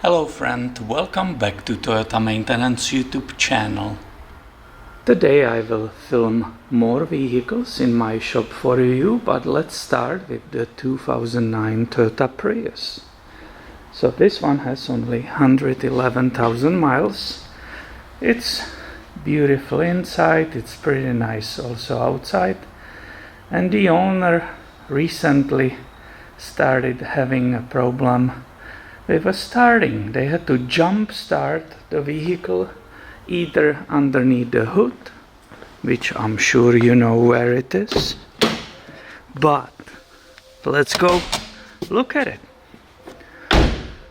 Hello friend, welcome back to Toyota Maintenance YouTube channel. Today I will film more vehicles in my shop for you, but let's start with the 2009 Toyota Prius. So this one has only 111,000 miles. It's beautiful inside, it's pretty nice also outside. And the owner recently started having a problem with starting. They had to jump start the vehicle either underneath the hood, which I'm sure you know where it is, but let's go look at it.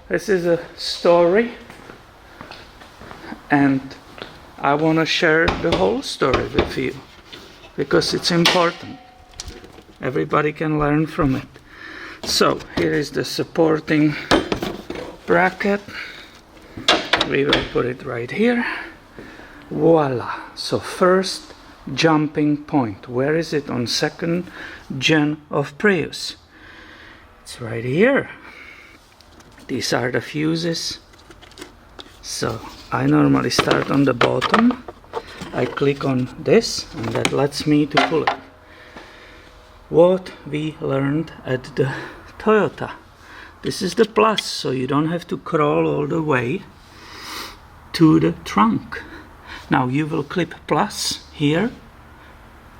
This is a story and I want to share the whole story with you because it's important. Everybody can learn from it. So here is the supporting bracket. We will put it right here. Voila. So first jumping point. Where is it on second gen of Prius? It's right here. These are the fuses. So I normally start on the bottom. I click on this and that lets me to pull it. What we learned at the Toyota. This is the plus, so you don't have to crawl all the way to the trunk. Now you will clip plus here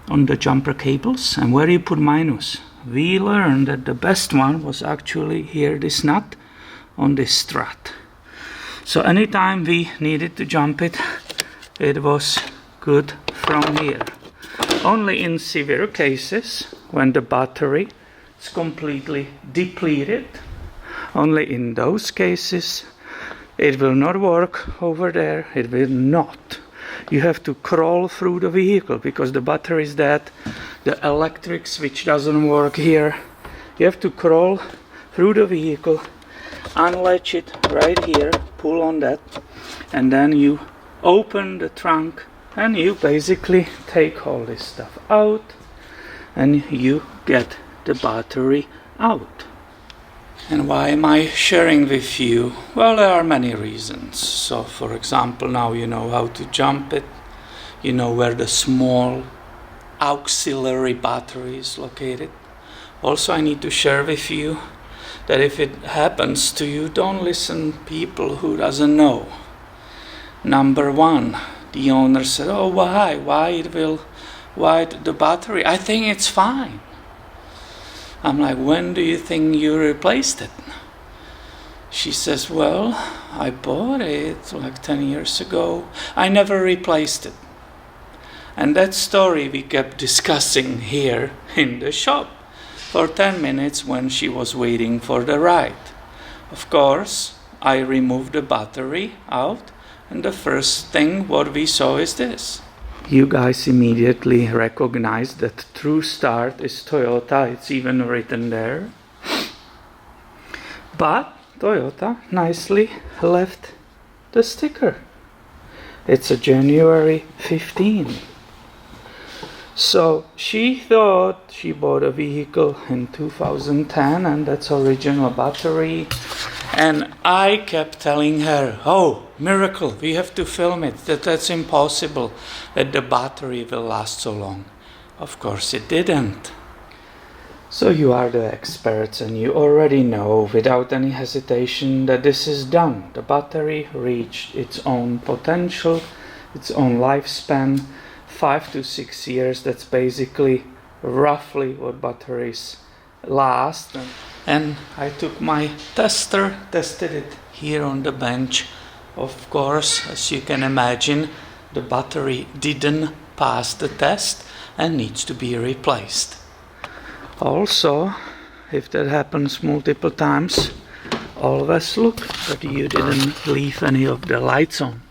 on the jumper cables, and where you put minus. We learned that the best one was actually here, this nut on this strut. So anytime we needed to jump it, it was good from here. Only in severe cases, when the battery is completely depleted, only in those cases it will not work over there. It will not. You have to crawl through the vehicle because the battery is dead, the electric switch doesn't work here. You have to crawl through the vehicle, unlatch it right here, pull on that, and then you open the trunk and you basically take all this stuff out and you get the battery out. And why am I sharing with you? Well, there are many reasons. So for example, now you know how to jump it. You know where the small auxiliary battery is located. Also, I need to share with you that if it happens to you, don't listen people who doesn't know. Number one, the owner said, oh, why the battery? I think it's fine. I'm like, when do you think you replaced it? She says, well, I bought it like 10 years ago. I never replaced it. And that story we kept discussing here in the shop for 10 minutes when she was waiting for the ride. Of course, I removed the battery out, and the first thing what we saw is this. You guys immediately recognize that True Start is Toyota. It's even written there. But Toyota nicely left the sticker. It's a January 15. So she thought she bought a vehicle in 2010 and that's original battery. And I kept telling her, oh, miracle, we have to film it, that's impossible, that the battery will last so long. Of course it didn't. So you are the experts and you already know without any hesitation that this is done. The battery reached its own potential, its own lifespan, 5 to 6 years. That's basically roughly what batteries last. And I took my tester, tested it here on the bench. Of course, as you can imagine, the battery didn't pass the test and needs to be replaced. Also, if that happens multiple times, always look that you didn't leave any of the lights on.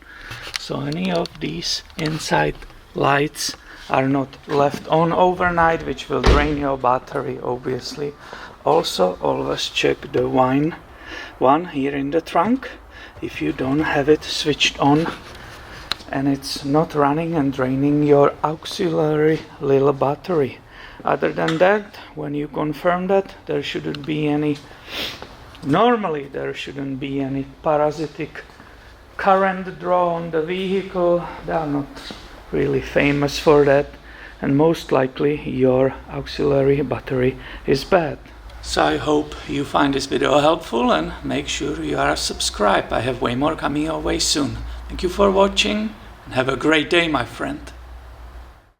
So any of these inside lights are not left on overnight, which will drain your battery, obviously. Also, always check the one here in the trunk. If you don't have it switched on and it's not running and draining your auxiliary little battery. Other than that, when you confirm that, there shouldn't be any Normally there shouldn't be any parasitic current draw on the vehicle. They are not really famous for that, and most likely your auxiliary battery is bad. So I hope you find this video helpful, and make sure you are subscribed. I have way more coming your way soon. Thank you for watching and have a great day, my friend.